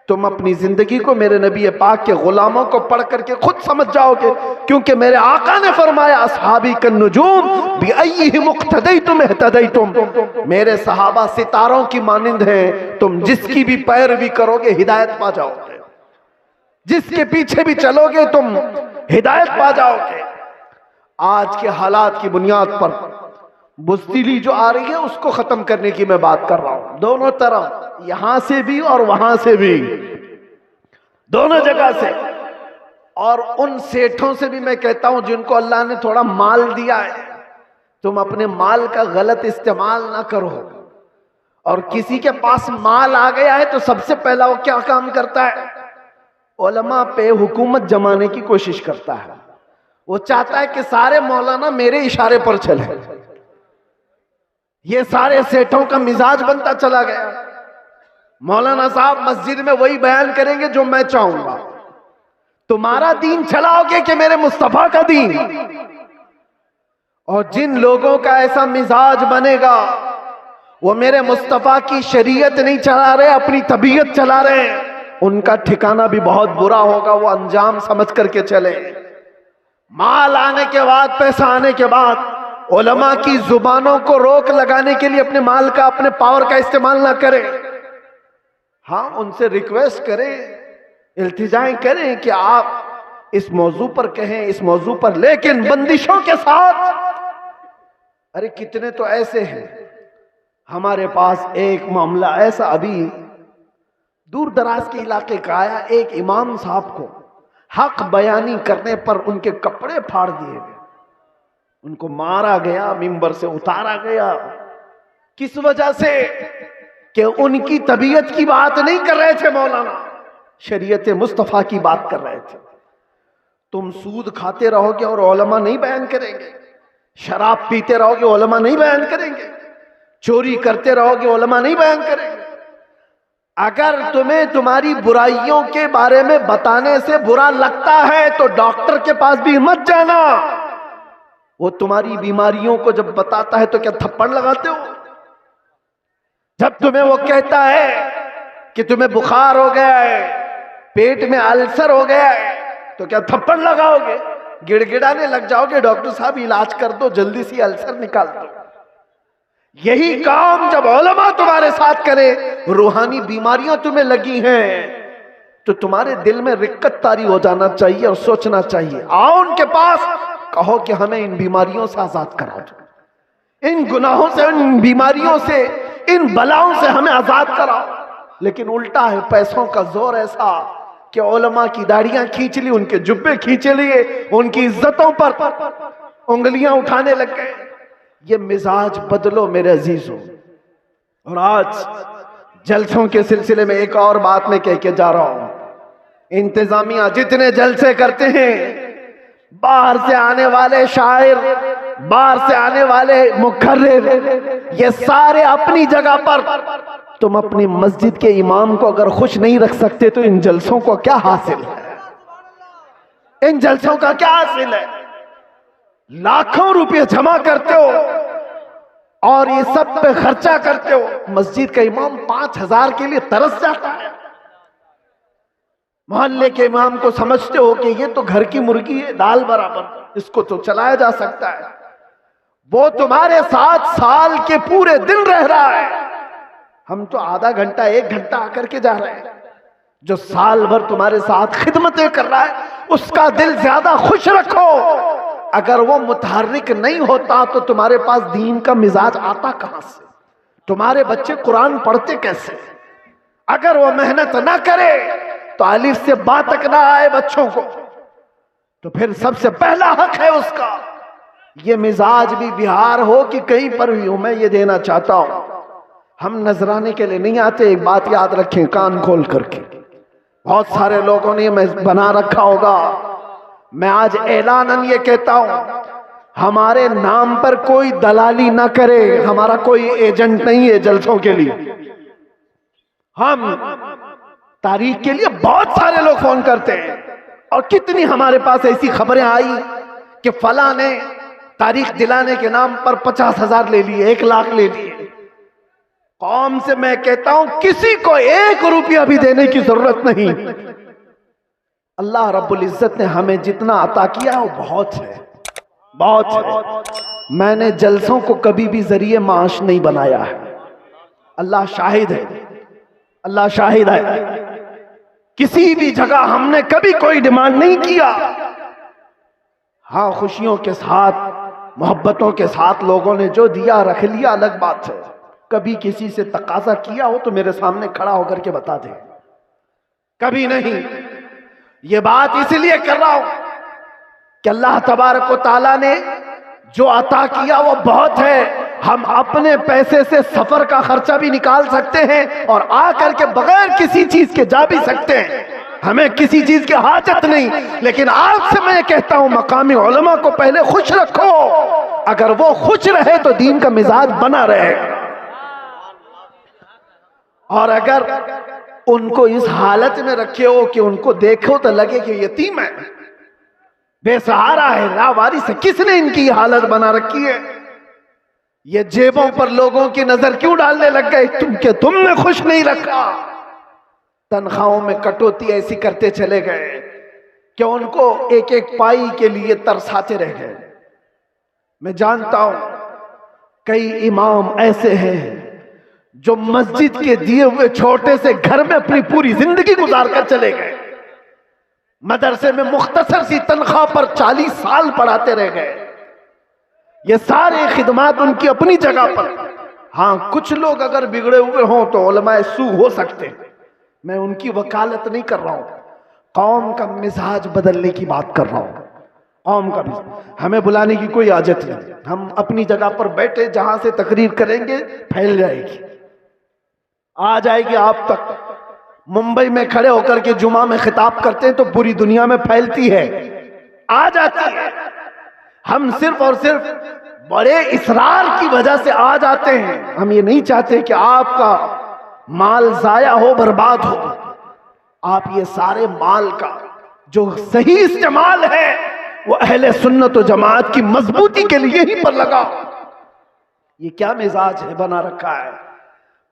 तुम अपनी जिंदगी को मेरे नबी पाक के गुलामों को पढ़ करके खुद समझ जाओगे, क्योंकि मेरे आका ने फरमाया अस्हाबी कन्नुजूम बिअय्यिहिम इक्तदैतुम इहतदैतुम। मेरे सहाबा सितारों की मानिंद हैं, तुम जिसकी भी पैरवी करोगे हिदायत पा जाओगे, जिसके पीछे भी चलोगे तुम हिदायत पा जाओगे। आज के हालात की बुनियाद पर बुज़दिली जो आ रही है उसको खत्म करने की मैं बात कर रहा हूं, दोनों तरफ, यहां से भी और वहां से भी, दोनों जगह से। और उन सेठों से भी मैं कहता हूं जिनको अल्लाह ने थोड़ा माल दिया है, तुम अपने माल का गलत इस्तेमाल ना करो। और किसी के पास माल आ गया है तो सबसे पहला वो क्या काम करता है, उलमा पे हुकूमत जमाने की कोशिश करता है। वो चाहता है कि सारे मौलाना मेरे इशारे पर चले। ये सारे सेठों का मिजाज बनता चला गया। मौलाना साहब मस्जिद में वही बयान करेंगे जो मैं चाहूंगा। तुम्हारा दीन चलाओगे कि मेरे मुस्तफा का दीन? और जिन लोगों का ऐसा मिजाज बनेगा वो मेरे मुस्तफा की शरीयत नहीं चला रहे, अपनी तबीयत चला रहे हैं, उनका ठिकाना भी बहुत बुरा होगा। वो अंजाम समझ करके चले। माल आने के बाद, पैसा आने के बाद उलमा की जुबानों को रोक लगाने के लिए अपने माल का, अपने पावर का इस्तेमाल ना करें। हाँ, उनसे रिक्वेस्ट करें, इल्तिजाएं करें कि आप इस मौजू पर कहें, इस मौजू पर, लेकिन बंदिशों के साथ। अरे कितने तो ऐसे हैं, हमारे पास एक मामला ऐसा अभी दूर दराज के इलाके का आया। एक इमाम साहब को हक बयानी करने पर उनके कपड़े फाड़ दिए गए, उनको मारा गया, मिंबर से उतारा गया। किस वजह से? कि उनकी तबीयत की बात नहीं कर रहे थे मौलाना, शरीयत मुस्तफा की बात कर रहे थे। तुम सूद खाते रहोगे और उलमा नहीं बयान करेंगे, शराब पीते रहोगे उलमा नहीं बयान करेंगे, चोरी करते रहोगे उलमा नहीं बयान करेंगे। अगर तुम्हें तुम्हारी बुराइयों के बारे में बताने से बुरा लगता है तो डॉक्टर के पास भी मत जाना। वो तुम्हारी बीमारियों को जब बताता है तो क्या थप्पड़ लगाते हो? जब तुम्हें वो कहता है कि तुम्हें बुखार हो गया है, पेट में अल्सर हो गया है, तो क्या थप्पड़ लगाओगे? गिड़गिड़ाने लग जाओगे, डॉक्टर साहब इलाज कर दो, जल्दी से अल्सर निकाल दो। यही काम जब उलमा तुम्हारे साथ करे, रूहानी बीमारियां तुम्हें लगी हैं, तो तुम्हारे दिल में रिक्कत तारी हो जाना चाहिए और सोचना चाहिए। आओ उनके पास, कहो कि हमें इन बीमारियों से आजाद करा दो, इन गुनाहों से, इन बीमारियों से, इन बलाओं से हमें आजाद कराओ। लेकिन उल्टा है, पैसों का जोर ऐसा कि उलमा की दाढ़ियां खींच ली, उनके जुब्बे खींच लिए, उनकी इज्जतों पर उंगलियां उठाने लग गए। ये मिजाज बदलो मेरे अजीजों। और आज जलसों के सिलसिले में एक और बात मैं कह के जा रहा हूं। इंतजामिया जितने जलसे करते हैं, बाहर से आने वाले शायर, बाहर से आने वाले मुखर्रिर, ये सारे अपनी जगह पर। तुम अपनी मस्जिद के इमाम को अगर खुश नहीं रख सकते तो इन जलसों को क्या हासिल है? इन जलसों का क्या हासिल है? लाखों रुपए जमा करते हो और ये सब पे खर्चा करते हो। मस्जिद का इमाम 5,000 के लिए तरस जाता है। मोहल्ले के इमाम को समझते हो कि ये तो घर की मुर्गी है, दाल बराबर, इसको तो चलाया जा सकता है। वो तुम्हारे साथ साल के पूरे दिन रह रहा है, हम तो आधा घंटा, 1 घंटा आकर के जा रहे हैं। जो साल भर तुम्हारे साथ खिदमतें कर रहा है, उसका दिल ज्यादा खुश रखो। अगर वो मुतहर्रिक नहीं होता तो तुम्हारे पास दीन का मिजाज आता कहां से? तुम्हारे बच्चे कुरान पढ़ते कैसे? अगर वो मेहनत ना करे तो अलिफ से बा तक ना आए बच्चों को, तो फिर सबसे पहला हक है उसका। ये मिजाज भी बिहार हो कि कहीं पर भी हो, मैं ये देना चाहता हूं। हम नजराने के लिए नहीं आते, एक बात याद रखें कान खोल करके। बहुत सारे लोगों ने बना रखा होगा, मैं आज ऐलानन ये कहता हूं, हमारे नाम पर कोई दलाली ना करे। हमारा कोई एजेंट नहीं है जलसों के लिए। हम तारीख के लिए बहुत सारे लोग फोन करते हैं, और कितनी हमारे पास ऐसी खबरें आई कि फला ने तारीख दिलाने के नाम पर 50,000 ले लिए, 1 लाख ले लिए। कौम से मैं कहता हूं, किसी को 1 रुपया भी देने की जरूरत नहीं। अल्लाह रब्बुल इज्जत ने हमें जितना अता किया वो बहुत है, बहुत है। मैंने जलसों को कभी भी जरिए माश नहीं बनाया है। अल्लाह शाहिद है, अल्लाह शाहिद है। किसी भी जगह हमने कभी कोई डिमांड नहीं किया। हाँ, खुशियों के साथ, मोहब्बतों के साथ लोगों ने जो दिया रख लिया, अलग बात है। कभी किसी से तकाजा किया हो तो मेरे सामने खड़ा होकर के बता दे। कभी नहीं। ये बात इसलिए कर रहा हूं कि अल्लाह तबारक व तआला ने जो अता किया वो बहुत है। हम अपने पैसे से सफर का खर्चा भी निकाल सकते हैं और आकर के बगैर किसी चीज के जा भी सकते हैं। हमें किसी चीज की हाजत नहीं। लेकिन आज से मैं कहता हूं, मकामी उलमा को पहले खुश रखो। अगर वो खुश रहे तो दीन का मिजाज बना रहे। और अगर उनको इस हालत में रखे हो कि उनको देखो तो लगे कि यतीम है, बेसहारा है, लावारिस है, किसने इनकी हालत बना रखी है? ये जेबों पर लोगों की नजर क्यों डालने लग गए? तुमने खुश नहीं रखा। तनख्वाहों में कटौती ऐसी करते चले गए कि उनको एक एक पाई के लिए तरसाते रह गए। मैं जानता हूं कई इमाम ऐसे हैं जो मस्जिद के दिए हुए छोटे से घर में अपनी पूरी जिंदगी गुजार कर चले गए। मदरसे में मुख्तसर सी तनख्वाह पर 40 साल पढ़ाते रह गए। ये सारे खिदमात उनकी अपनी जगह पर। हाँ, कुछ लोग अगर बिगड़े हुए हों तो उलमाए सू हो सकते हैं, मैं उनकी वकालत नहीं कर रहा हूं। कौम का मिजाज बदलने की बात कर रहा हूं। कौम का मिजाज, हमें बुलाने की कोई आदत नहीं। हम अपनी जगह पर बैठे, जहां से तकरीर करेंगे फैल जाएगी, आ जाएगी आप तक। मुंबई में खड़े होकर के जुमा में खिताब करते हैं तो पूरी दुनिया में फैलती है, आ जाती है। हम सिर्फ और सिर्फ बड़े इसरार की वजह से आ जाते हैं। हम ये नहीं चाहते कि आपका माल जाया हो, बर्बाद हो। आप ये सारे माल का जो सही इस्तेमाल है वो अहले सुन्नत व जमात की मजबूती के लिए ही पर लगाओ। ये क्या मिजाज है बना रखा है?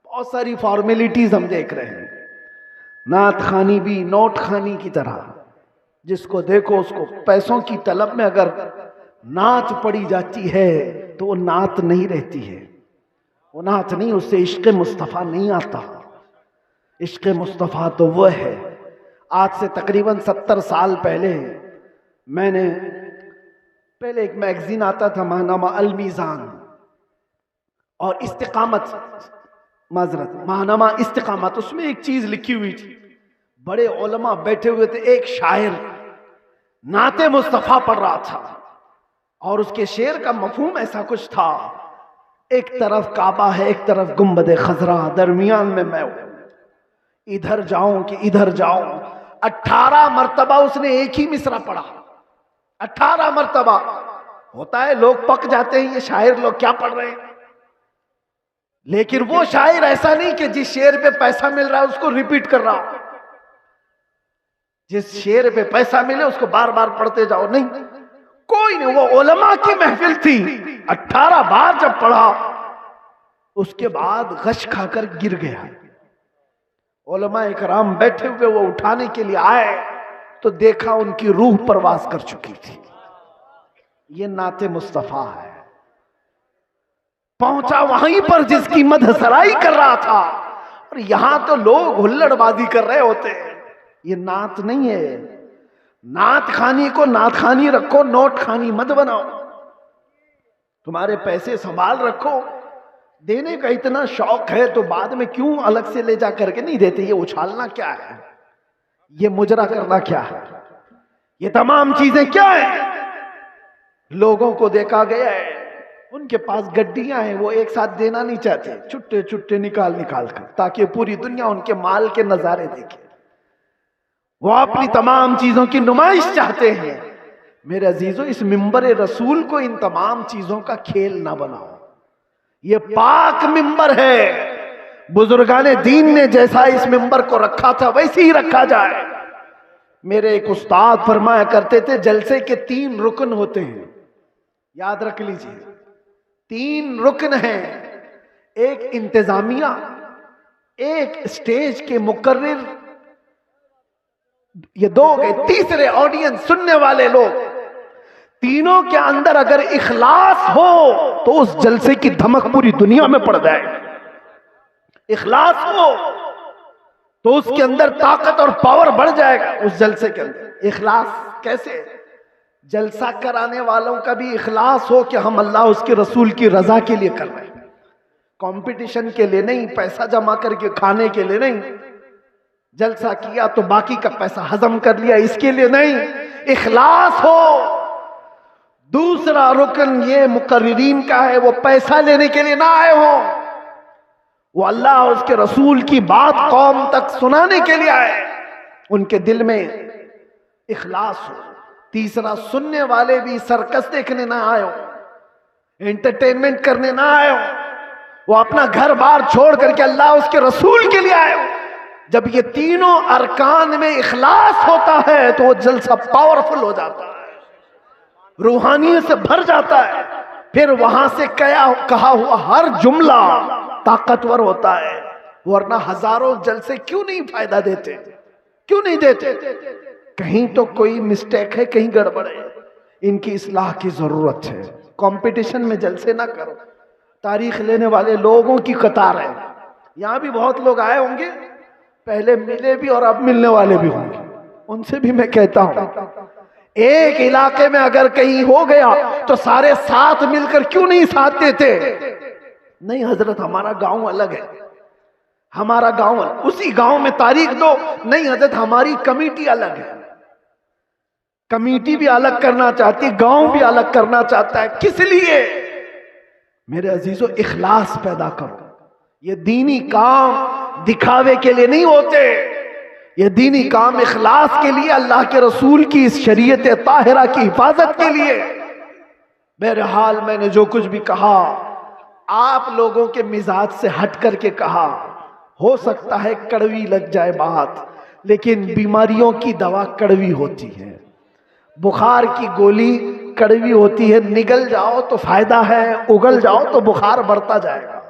बहुत सारी फॉर्मेलिटीज हम देख रहे हैं। नात खानी भी नोट खानी की तरह, जिसको देखो उसको पैसों की तलब में अगर नात पड़ी जाती है तो वो नात नहीं रहती है। वो नात नहीं, उससे इश्क़ मुस्तफ़ा नहीं आता। इश्क़ मुस्तफ़ा तो वो है। आज से तकरीबन 70 साल पहले मैंने एक मैगजीन आता था माहनामा अल मीज़ान, और इस्तिकामत, माहनामा इस्तिकामत, उसमें एक चीज लिखी हुई थी। बड़े उलमा बैठे हुए थे, एक शायर नाते मुस्तफ़ा पढ़ रहा था और उसके शेर का मफहूम ऐसा कुछ था, एक तरफ काबा है, एक तरफ गुंबद खजरा, दरमियान में मैं हूं, इधर जाऊं कि इधर जाऊं। 18 मरतबा उसने एक ही मिसरा पढ़ा। 18 मरतबा। होता है लोग पक जाते हैं, ये शायर लोग क्या पढ़ रहे हैं। लेकिन वो शायर ऐसा नहीं कि जिस शेर पे पैसा मिल रहा है उसको रिपीट कर रहा हो, जिस शेर पे पैसा मिले उसको बार बार पढ़ते जाओ, नहीं, कोई नहीं। वो उलमा की महफिल थी। 18 बार जब पढ़ा उसके बाद गश खाकर गिर गया। उलमा इकराम बैठे हुए, वो उठाने के लिए आए तो देखा उनकी रूह परवास कर चुकी थी। ये नाते मुस्तफा है। पहुंचा वहीं पर जिसकी मदहसराई कर रहा था, और यहां तो लोग हुल्लड़बाजी कर रहे होते हैं। ये नात नहीं है। नात खानी को नात खानी रखो, नोट खानी मत बनाओ। तुम्हारे पैसे संभाल रखो। देने का इतना शौक है तो बाद में क्यों अलग से ले जा करके नहीं देते? ये उछालना क्या है? ये मुजरा करना क्या है? ये तमाम चीजें क्या है? लोगों को देखा गया है, उनके पास गड्डियां हैं, वो एक साथ देना नहीं चाहते, छुट्टे छुट्टे निकाल निकाल कर, ताकि पूरी दुनिया उनके माल के नजारे देखे। वो अपनी तमाम चीजों की नुमाइश चाहते हैं। मेरे अजीजों, इस मिंबर रसूल को इन तमाम चीजों का खेल ना बनाओ। ये पाक मिंबर है। बुजुर्गाने दीन ने जैसा इस मिंबर को रखा था वैसे ही रखा जाए। मेरे एक उस्ताद फरमाया करते थे, जलसे के 3 रुकन होते हैं, याद रख लीजिए। 3 रुकन हैं, एक इंतजामिया, एक स्टेज के मुकर्रिर, ये 2 गए, तीसरे ऑडियंस, सुनने वाले लोग। तीनों के अंदर अगर इखलास हो तो उस जलसे की धमक पूरी दुनिया में पड़ जाएगी। इखलास हो तो उसके अंदर ताकत और पावर बढ़ जाएगा उस जलसे के अंदर। इखलास कैसे? जलसा कराने वालों का भी इखलास हो कि हम अल्लाह उसके रसूल की रजा के लिए कर रहे हैं, कंपटीशन के लिए नहीं, पैसा जमा करके खाने के लिए नहीं। जलसा किया तो बाकी का पैसा हजम कर लिया, इसके लिए नहीं। इखलास हो। दूसरा रुकन ये मुकर्रिरीन का है, वो पैसा लेने के लिए ना आए हो, वो अल्लाह और उसके रसूल की बात कौम तक सुनाने के लिए आए, उनके दिल में इखलास हो। तीसरा, सुनने वाले भी सर्कस देखने ना आए हो, एंटरटेनमेंट करने ना आए हो, वो अपना घर बार छोड़ करके अल्लाह उसके रसूल के लिए आए हो। जब ये तीनों अरकान में इखलास होता है तो वो जलसा पावरफुल हो जाता है, रूहानियत से भर जाता है। फिर वहां से कहा हुआ हर जुमला ताकतवर होता है, वरना हजारों जलसे क्यों नहीं फायदा देते, क्यों नहीं देते? कहीं तो कोई मिस्टेक है, कहीं गड़बड़ है, इनकी इस्लाह की जरूरत है। कंपटीशन में जलसे ना करो। तारीख लेने वाले लोगों की कतार है। यहां भी बहुत लोग आए होंगे, पहले मिले भी और अब मिलने वाले भी होंगे। उनसे भी मैं कहता हूं, एक इलाके में अगर कहीं हो गया तो सारे साथ मिलकर क्यों नहीं साथ देते? नहीं हजरत, हमारा गांव अलग है, हमारा गांव अलग, उसी गांव में तारीख दो। नहीं हजरत, हमारी कमेटी अलग है, कमेटी भी अलग करना चाहती, गांव भी अलग करना चाहता है। किस लिए? मेरे अजीजों, इखलास पैदा करो। ये दीनी काम दिखावे के लिए नहीं होते, ये दीनी काम इखलास के लिए, अल्लाह के रसूल की इस शरीयत ताहिरा की हिफाजत के लिए। बहरहाल मैंने जो कुछ भी कहा, आप लोगों के मिजाज से हट करके कहा। हो सकता है कड़वी लग जाए बात, लेकिन बीमारियों की दवा कड़वी होती है। बुखार की गोली कड़वी होती है, निगल जाओ तो फायदा है, उगल जाओ तो बुखार बढ़ता जाएगा।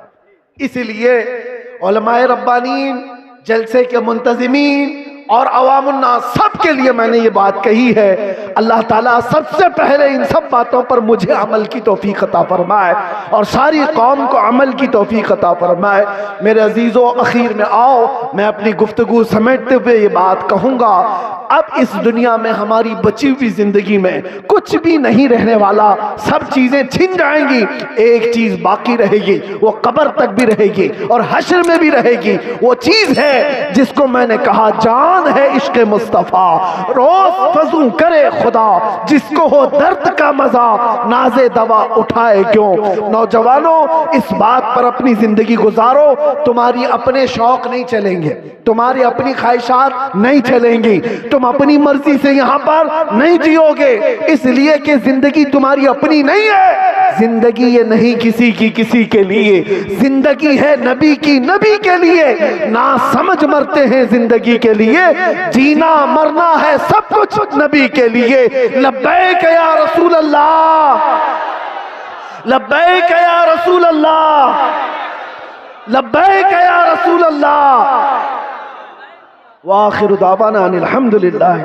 इसलिए उलमाए रब्बानीन, जलसे के मुंतजिमीन और अवामुन्नास सब के लिए मैंने ये बात कही है। अल्लाह ताला सबसे पहले इन सब बातों पर मुझे अमल की तौफीक अता फरमाए और सारी कौम को अमल की तौफीक अता फरमाए। मेरे अजीजों, आखिर में आओ मैं अपनी गुफ्तगू समेटते हुए ये बात कहूँगा, अब इस दुनिया में हमारी बची हुई जिंदगी में कुछ भी नहीं रहने वाला, सब चीजें छिन जाएंगी। एक चीज बाकी रहेगी, वो कब्र तक भी रहेगी और हश्र में भी रहेगी। वो चीज है जिसको मैंने कहा, जान है इश्क मुस्तफा, रोज फजू करे खुदा, जिसको हो दर्द का मजा, नाजे दवा उठाए क्यों। नौजवानों, इस बात पर अपनी जिंदगी गुजारो। तुम्हारी अपने शौक नहीं चलेंगे, तुम्हारी अपनी ख्वाहिशात नहीं चलेंगी, तुम अपनी मर्जी से यहां पर नहीं जियोगे, इसलिए कि जिंदगी तुम्हारी अपनी नहीं है। जिंदगी ये नहीं किसी की किसी के लिए, जिंदगी है नबी की नबी के लिए। ना समझ मरते हैं जिंदगी के लिए, जीना मरना है सब कुछ नबी के लिए। लब्बैक या रसूल अल्लाह, लब्बैक या रसूल अल्लाह, लब्बैक या रसूल अल्लाह। व आखिरु दावाना अनिल हम्दुलिल्लाह।